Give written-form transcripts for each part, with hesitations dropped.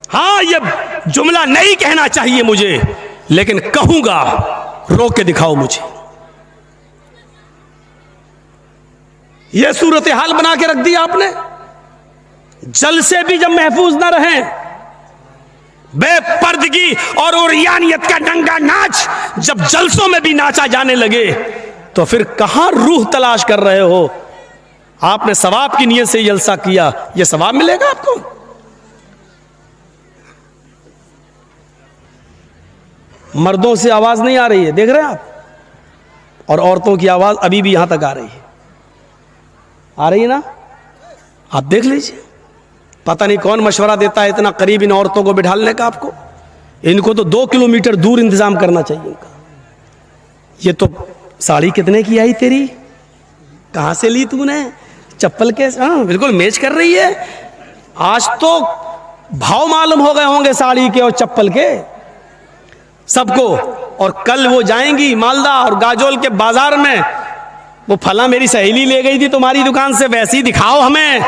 हाँ, ये जुमला नहीं कहना चाहिए मुझे, लेकिन कहूंगा, रोक के दिखाओ मुझे। ये सूरत हाल बना के रख दी आपने। जलसे भी जब महफूज ना रहे, बेपर्दगी और उरियानियत का नंगा नाच जब जलसों में भी नाचा जाने लगे, तो फिर कहां रूह तलाश कर रहे हो? आपने सवाब की नीयत से जलसा किया, यह सवाब मिलेगा आपको? मर्दों से आवाज नहीं आ रही है, देख रहे हैं आप, और औरतों की आवाज अभी भी यहां तक आ रही है। आ रही है ना? आप देख लीजिए। पता नहीं कौन मशवरा देता है इतना करीब इन औरतों को बिठालने का आपको। इनको तो 2 किलोमीटर दूर इंतजाम करना चाहिए इनका। ये तो साड़ी कितने की आई तेरी, कहां से ली तूने, चप्पल के, हाँ बिल्कुल मैच कर रही है। आज तो भाव मालूम हो गए होंगे साड़ी के और चप्पल के सबको। और कल वो जाएंगी मालदा और गाजोल के बाजार में, वो फला मेरी सहेली ले गई थी तुम्हारी दुकान से, वैसी दिखाओ हमें।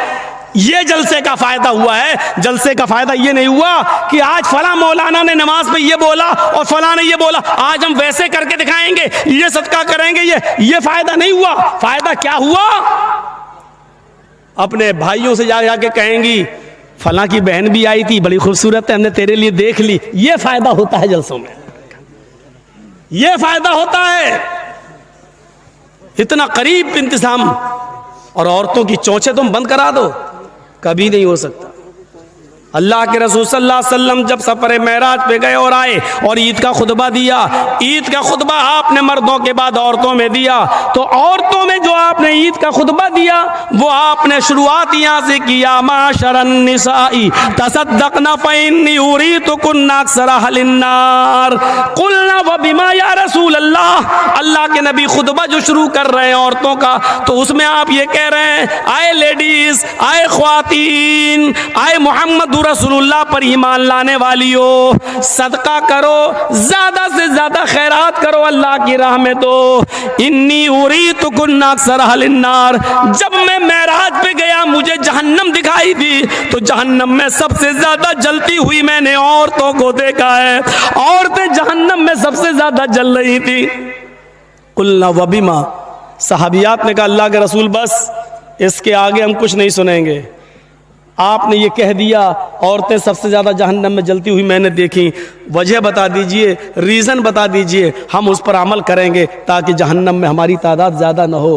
ये जलसे का फायदा हुआ है। जलसे का फायदा ये नहीं हुआ कि आज फला मौलाना ने नमाज में ये बोला और फला ने ये बोला, आज हम वैसे करके दिखाएंगे, ये सदका करेंगे। ये फायदा नहीं हुआ। फायदा क्या हुआ? अपने भाइयों से जा जाके कहेंगी फला की बहन भी आई थी, बड़ी खूबसूरत है, हमने तेरे लिए देख ली। ये फायदा होता है जलसों में, ये फायदा होता है। इतना करीब इंतजाम, और औरतों की चोंचे तुम बंद करा दो, कभी नहीं हो सकता। अल्लाह के रसूल सल्लल्लाहु अलैहि वसल्लम जब सफर मेराज पे गए और आए और ईद का खुतबा दिया, ईद का खुतबा आपने मर्दों के बाद औरतों में दिया। तो औरतों में जो आपने ईद का खुतबा दिया, वो आपने शुरुआत यहाँ से किया, माशरन निसाई तसद्दक़ना फ़इन्नी उरीतुकुन्ना अक्सरा अहलिन्नार क़ुलना व बिमा या रसूल अल्लाह। अल्लाह के नबी खुतबा जो शुरू कर रहे हैं औरतों का, तो उसमें आप ये कह रहे हैं, आए लेडीज, आए ख्वातीन, आए मोहम्मद रसूलुल्लाह पर ईमान लाने वालियों, सदका करो, ज्यादा से ज्यादा खैरात करो, अल्लाह की राह में दो। इन्नी उरीतुकुन्ना अक्सरा अहलिन्नार। जब मैं मेराज पे गया, मुझे जहन्नम दिखाई दी, तो जहन्नम में सबसे ज्यादा जलती हुई मैंने औरतों को देखा है। औरतें जहन्नम में सबसे ज्यादा जल रही थी। कुल्ला वबिमा, सहाबियात ने कहा अल्लाह के रसूल बस, इसके आगे हम कुछ नहीं सुनेंगे। आपने ये कह दिया औरतें सबसे ज़्यादा जहन्नम में जलती हुई मैंने देखी, वजह बता दीजिए, रीज़न बता दीजिए, हम उस पर अमल करेंगे ताकि जहन्नम में हमारी तादाद ज़्यादा ना हो।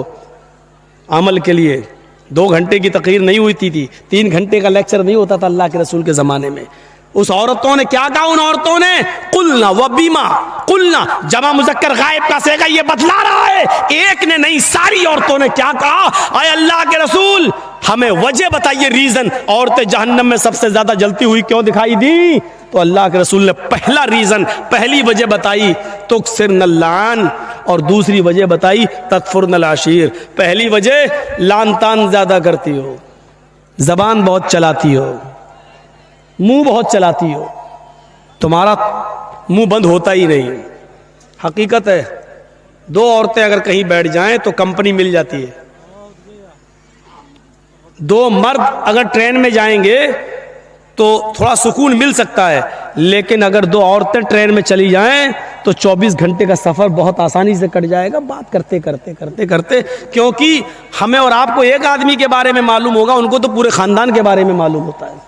अमल के लिए 2 घंटे की तकरीर नहीं हुई थी, 3 घंटे का लेक्चर नहीं होता था अल्लाह के रसूल के ज़माने में। उस औरतों ने क्या कहा? उन औरतों ने कुलना व बीमा, कुलना जमा मुज़क्कर गायब का सेगा ये बतला रहा है। एक ने नहीं, सारी औरतों ने क्या कहा? आए अल्लाह के रसूल, हमें वजह बताइए, रीजन, औरतें जहन्नम में सबसे ज्यादा जलती हुई क्यों दिखाई दी? तो अल्लाह के रसूल ने पहला रीजन, पहली वजह बताई तुक्सिरन लान, और दूसरी वजह बताई तकफुरन आशीर। पहली वजह लान तान ज्यादा करती हो, जबान बहुत चलाती हो, मुंह बहुत चलाती हो, तुम्हारा मुंह बंद होता ही नहीं। हकीकत है, 2 औरतें अगर कहीं बैठ जाएं तो कंपनी मिल जाती है। 2 मर्द अगर ट्रेन में जाएंगे तो थोड़ा सुकून मिल सकता है, लेकिन अगर 2 औरतें ट्रेन में चली जाएं तो 24 घंटे का सफर बहुत आसानी से कट जाएगा, बात करते करते करते करते। क्योंकि हमें और आपको एक आदमी के बारे में मालूम होगा, उनको तो पूरे खानदान के बारे में मालूम होता है।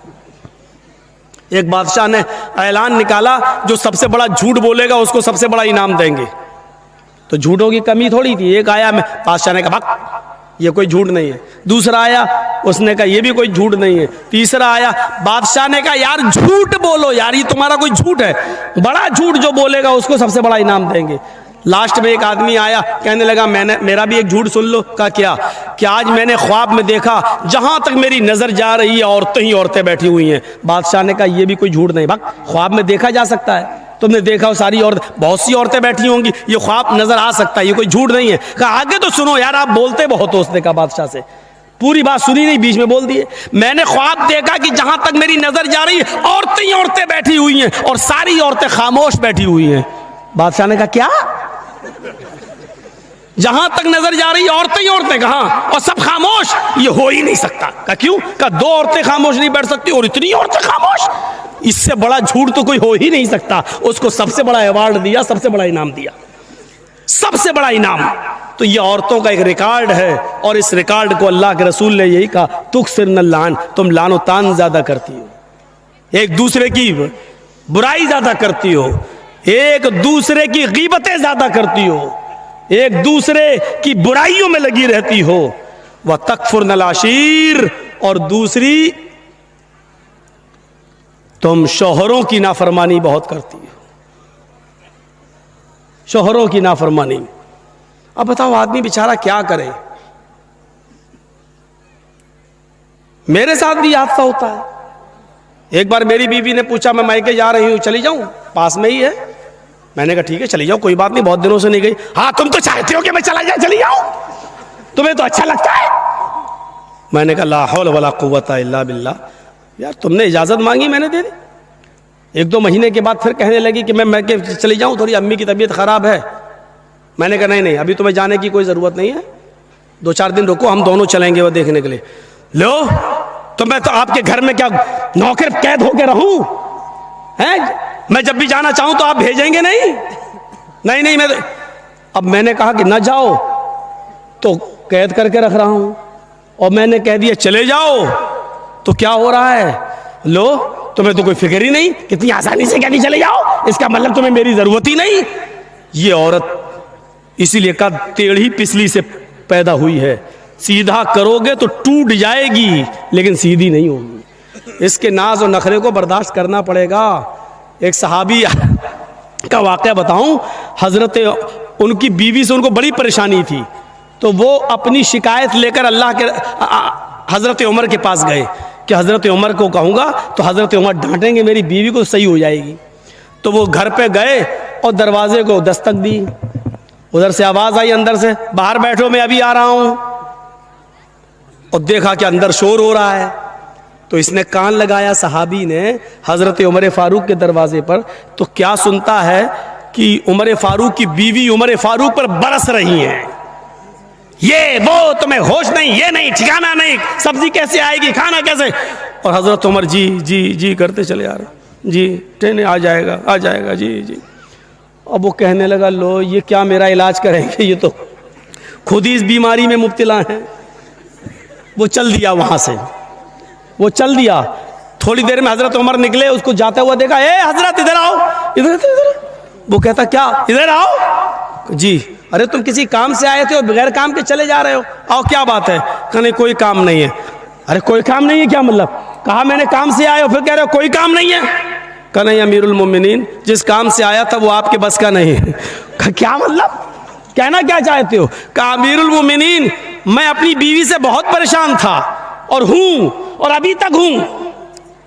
एक बादशाह ने ऐलान निकाला, जो सबसे बड़ा झूठ बोलेगा उसको सबसे बड़ा इनाम देंगे। तो झूठों की कमी थोड़ी थी। एक आया, मैं बादशाह ने कहा भक, ये कोई झूठ नहीं है। दूसरा आया, उसने कहा ये भी कोई झूठ नहीं है। तीसरा आया, बादशाह ने कहा यार झूठ बोलो यार, ये तुम्हारा कोई झूठ है, बड़ा झूठ जो बोलेगा उसको सबसे बड़ा इनाम देंगे। लास्ट में एक आदमी आया, कहने लगा मेरा भी एक झूठ सुन लो। कहा क्या? कि आज मैंने ख्वाब में देखा, जहां तक मेरी नजर जा रही है औरतें ही औरतें बैठी हुई हैं। बादशाह ने कहा ये भी कोई झूठ नहीं, भाग, ख्वाब में देखा जा सकता है, तुमने देखा हो सारी औरतें, बहुत सी औरतें बैठी होंगी, ये ख्वाब नजर आ सकता है, ये कोई झूठ नहीं है। कहा आगे तो सुनो यार, आप बोलते बहुत हो। उसने कहा बादशाह से, पूरी बात सुनी नहीं, बीच में बोल दिए, मैंने ख्वाब देखा कि जहां तक मेरी नजर जा रही है औरतें ही औरतें बैठी हुई हैं और सारी औरतें खामोश बैठी हुई हैं। बादशाह ने कहा क्या? जहां तक नजर जा रही है औरतें ही औरतें, कहां, और सब खामोश, ये हो ही नहीं सकता। कहा क्यों? कहा 2 औरतें खामोश नहीं बैठ सकती और इतनी औरतें खामोश। इससे बड़ा झूठ तो कोई हो ही नहीं सकता। उसको सबसे बड़ा अवार्ड दिया, सबसे बड़ा इनाम दिया, सबसे बड़ा इनाम। तो ये औरतों का एक रिकॉर्ड है, और इस रिकॉर्ड को अल्लाह के रसूल ने यही कहा, तुक्सिरन लान, तुम लानो तान ज्यादा करती हो, एक दूसरे की बुराई ज्यादा करती हो, एक दूसरे की गीबतें ज्यादा करती हो, एक दूसरे की बुराइयों में लगी रहती हो। वह तकफुरन अल-आशीर, और दूसरी तुम शौहरों की नाफरमानी बहुत करती हो, शौहरों की नाफरमानी। अब बताओ आदमी बेचारा क्या करे। मेरे साथ भी हादसा होता है। एक बार मेरी बीवी ने पूछा, मैं मायके जा रही हूं, चली जाऊं, पास में ही है। मैंने कहा ठीक है चली जाओ, कोई बात नहीं, बहुत दिनों से नहीं गई। हाँ तुम तो चाहते हो कि मैं चला जाए, चली जाऊं, तुम्हें तो अच्छा लगता है। मैंने कहा ला हौल वला कुव्वता इल्ला बिल्लाह। यार तुमने इजाजत मांगी, मैंने दे दी। 1-2 महीने के बाद फिर कहने लगी कि मैं के चली जाऊं, थोड़ी अम्मी की तबीयत खराब है। मैंने कहा नहीं, अभी तुम्हें जाने की कोई जरूरत नहीं है, 2-4 दिन रुको, हम दोनों चलेंगे वो देखने के लिए। लो तो मैं तो आपके घर में क्या नौकर कैद होके रहूं? हैं? मैं जब भी जाना चाहूं तो आप भेजेंगे नहीं? नहीं मैं तो... अब मैंने कहा कि ना जाओ तो कैद करके रख रहा हूं, और मैंने कह दिया चले जाओ तो क्या हो रहा है? लो तुम्हें तो कोई फिक्र ही नहीं, कितनी आसानी से कहती चले जाओ, इसका मतलब तुम्हें मेरी जरूरत ही नहीं। ये औरत इसीलिए का टेढ़ी पिछली से पैदा हुई है। सीधा करोगे तो टूट जाएगी, लेकिन सीधी नहीं होगी। इसके नाज और नखरे को बर्दाश्त करना पड़ेगा। एक सहाबी का वाक़या बताऊं, हजरत उनकी बीवी से उनको बड़ी परेशानी थी, तो वो अपनी शिकायत लेकर अल्लाह के हजरत उमर के पास गए कि हजरत उमर को कहूँगा तो हजरत उमर डांटेंगे, मेरी बीवी को सही हो जाएगी। तो वो घर पे गए और दरवाजे को दस्तक दी। उधर से आवाज़ आई अंदर से, बाहर बैठो मैं अभी आ रहा हूँ। और देखा कि अंदर शोर हो रहा है, तो इसने कान लगाया सहाबी ने हजरत उमर फारूक के दरवाजे पर। तो क्या सुनता है कि उमर फारूक की बीवी उमर फारूक पर बरस रही हैं, ये वो तुम्हें होश नहीं, ये नहीं, ठिकाना नहीं, सब्जी कैसे आएगी, खाना कैसे। और हजरत उमर जी जी जी करते चले आ रहे, जी ट्रेन आ जाएगा जी जी। अब वो कहने लगा लो ये क्या मेरा इलाज करेंगे, ये तो खुद ही इस बीमारी में मुब्तला हैं। वो चल दिया, वहां से वो चल दिया। थोड़ी देर में हजरत उमर निकले, उसको जाता हुआ देखा, ए हजरत इधर आओ, इधर। वो कहता क्या, इधर आओ। जी अरे तुम किसी काम से आए थे और बगैर काम के चले जा रहे हो, आओ क्या बात है? कहने कोई काम नहीं है। अरे कोई काम नहीं है क्या मतलब? कहा मैंने काम से आए हो, फिर कह रहे हो कोई काम नहीं है। कहा नहीं अमीरुल मोमिनीन, जिस काम से आया था वो आपके बस का नहीं है। क्या मतलब, कहना क्या चाहते हो? कहा अमीरुल मोमिनीन, मैं अपनी बीवी से बहुत परेशान था और हूं, और अभी तक हूं।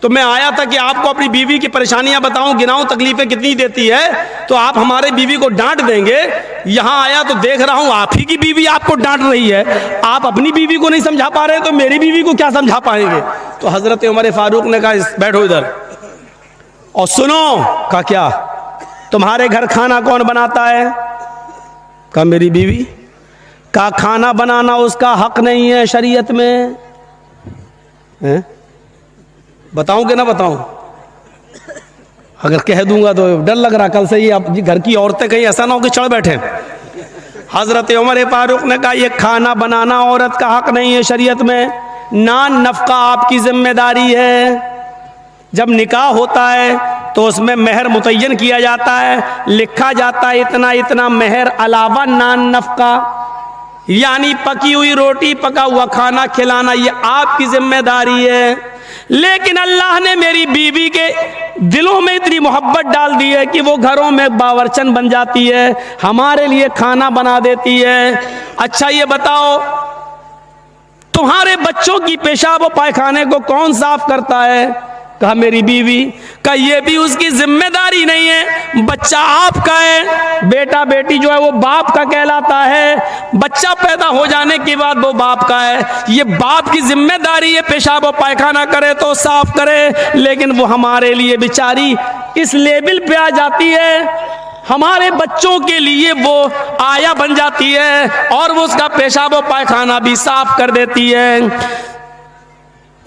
तो मैं आया था कि आपको अपनी बीवी की परेशानियां बताऊं, गिनाऊं तकलीफें कितनी देती है, तो आप हमारे बीवी को डांट देंगे। यहां आया तो देख रहा हूं आप ही की बीवी आपको डांट रही है। आप अपनी बीवी को नहीं समझा पा रहे तो मेरी बीवी को क्या समझा पाएंगे? तो हजरत उमर फारूक ने कहा बैठो इधर और सुनो। कहा क्या? तुम्हारे घर खाना कौन बनाता है? कहा मेरी बीवी। कहा खाना बनाना उसका हक नहीं है शरीयत में है? बताऊं कि ना बताऊं? अगर कह दूंगा तो डर लग रहा कल से ये आप घर की औरतें कहीं ऐसा ना हो कि चढ़ बैठे। हजरत उमर फारूक ने कहा ये खाना बनाना औरत का हक नहीं है शरीयत में, नान नफका आपकी जिम्मेदारी है। जब निकाह होता है तो उसमें मेहर मुतय्यन किया जाता है, लिखा जाता है इतना इतना मेहर अलावा नान नफका, यानी पकी हुई रोटी पका हुआ खाना खिलाना ये आपकी जिम्मेदारी है। लेकिन अल्लाह ने मेरी बीवी के दिलों में इतनी मोहब्बत डाल दी है कि वो घरों में बावर्चन बन जाती है, हमारे लिए खाना बना देती है। अच्छा ये बताओ तुम्हारे बच्चों की पेशाब और पायखाने को कौन साफ करता है? कहा मेरी बीवी। कहा ये भी उसकी जिम्मेदारी नहीं है, बच्चा आपका है। बेटा बेटी जो है वो बाप का कहलाता है, बच्चा पैदा हो जाने के बाद वो बाप का है। ये बाप की जिम्मेदारी है पेशाब और पायखाना करे तो साफ करे, लेकिन वो हमारे लिए बेचारी इस लेवल पे आ जाती है, हमारे बच्चों के लिए वो आया बन जाती है और वो उसका पेशाब और पायखाना भी साफ कर देती है।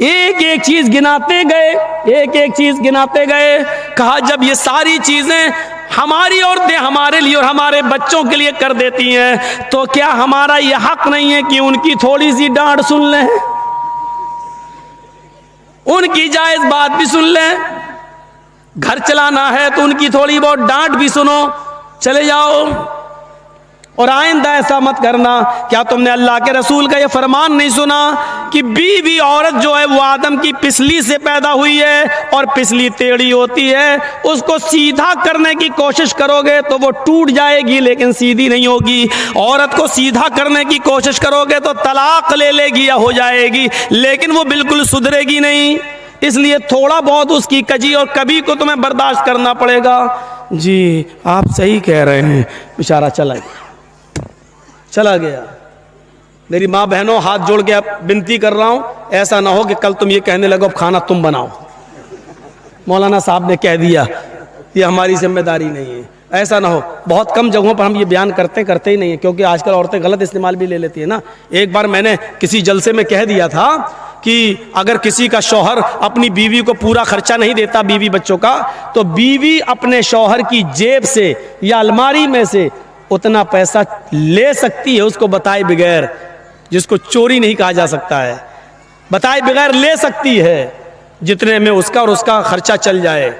एक एक चीज गिनाते गए, एक एक चीज गिनाते गए। कहा जब ये सारी चीजें हमारी औरतें हमारे लिए और हमारे बच्चों के लिए कर देती हैं, तो क्या हमारा यह हक नहीं है कि उनकी थोड़ी सी डांट सुन लें, उनकी जायज बात भी सुन लें? घर चलाना है तो उनकी थोड़ी बहुत डांट भी सुनो, चले जाओ। और आइंदा ऐसा मत करना। क्या तुमने अल्लाह के रसूल का यह फरमान नहीं सुना कि बीवी औरत जो है वो आदम की पिसली से पैदा हुई है और पिसली टेढ़ी होती है, उसको सीधा करने की कोशिश करोगे तो वो टूट जाएगी लेकिन सीधी नहीं होगी। औरत को सीधा करने की कोशिश करोगे तो तलाक ले लेगी या हो जाएगी, लेकिन वो बिल्कुल सुधरेगी नहीं। इसलिए थोड़ा बहुत उसकी कजी और कभी को तुम्हें बर्दाश्त करना पड़ेगा। जी आप सही कह रहे हैं। बेचारा चला गया। मेरी माँ बहनों, हाथ जोड़ के अब विनती कर रहा हूँ, ऐसा ना हो कि कल तुम ये कहने लगो अब खाना तुम बनाओ, मौलाना साहब ने कह दिया, ये हमारी जिम्मेदारी नहीं है। ऐसा ना हो। बहुत कम जगहों पर हम ये बयान करते ही नहीं है, क्योंकि आजकल औरतें गलत इस्तेमाल भी ले लेती है ना। एक बार मैंने किसी जलसे में कह दिया था कि अगर किसी का शौहर अपनी बीवी को पूरा खर्चा नहीं देता, बीवी बच्चों का, तो बीवी अपने शौहर की जेब से या अलमारी में से उतना पैसा ले सकती है, उसको बताए बगैर, जिसको चोरी नहीं कहा जा सकता है, बताए बगैर ले सकती है, जितने में उसका और उसका खर्चा चल जाए।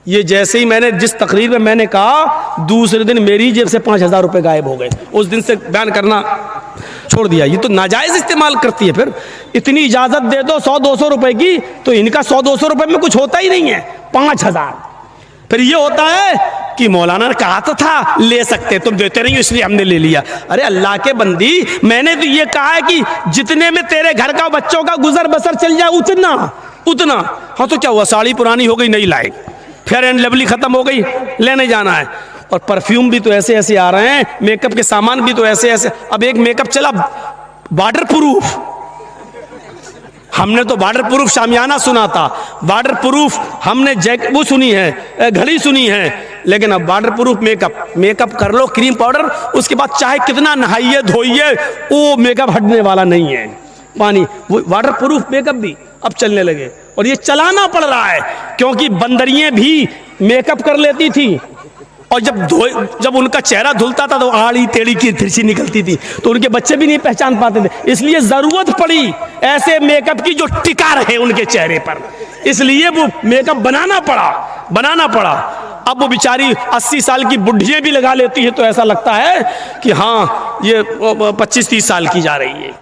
ये जैसे ही मैंने जिस तकरीर में मैंने कहा, दूसरे दिन मेरी जेब से 5,000 रुपये गायब हो गए। उस दिन से बयान करना छोड़ दिया। ये तो नाजायज इस्तेमाल करती है। फिर इतनी इजाजत दे दो 100-200 रुपए की, तो इनका 100-200 रुपए में कुछ होता ही नहीं है, 5,000। फिर ये होता है कि मौलाना ने कहा तो था ले सकते, तुम देते नहीं हो इसलिए हमने ले लिया। अरे अल्लाह के बंदी, मैंने तो ये कहा है कि जितने में तेरे घर का बच्चों का गुजर बसर चल जाए उतना। हाँ तो क्या हुआ, साड़ी पुरानी हो गई नहीं लाए, फेयर एंड लवली खत्म हो गई, लेने जाना है। और परफ्यूम भी तो ऐसे ऐसे आ रहे हैं, मेकअप के सामान भी तो ऐसे ऐसे। अब एक मेकअप चला वाटर प्रूफ, हमने तो वाटर प्रूफ शामियाना सुना था, वाटर प्रूफ हमने वो सुनी है, घड़ी सुनी है, लेकिन अब वाटर प्रूफ मेकअप कर लो, क्रीम पाउडर, उसके बाद चाहे कितना नहाइए धोइए, वो मेकअप हटने वाला नहीं है। पानी वो वाटर प्रूफ मेकअप भी अब चलने लगे, और ये चलाना पड़ रहा है, क्योंकि बंदरियां भी मेकअप कर लेती थी, और जब उनका चेहरा धुलता था तो आड़ी टेढ़ी की तिरछी निकलती थी, तो उनके बच्चे भी नहीं पहचान पाते थे। इसलिए जरूरत पड़ी ऐसे मेकअप की जो टिका रहे उनके चेहरे पर, इसलिए वो मेकअप बनाना पड़ा। अब वो बेचारी 80 साल की बुढ़ियां भी लगा लेती है, तो ऐसा लगता है कि हाँ ये 25-30 साल की जा रही है।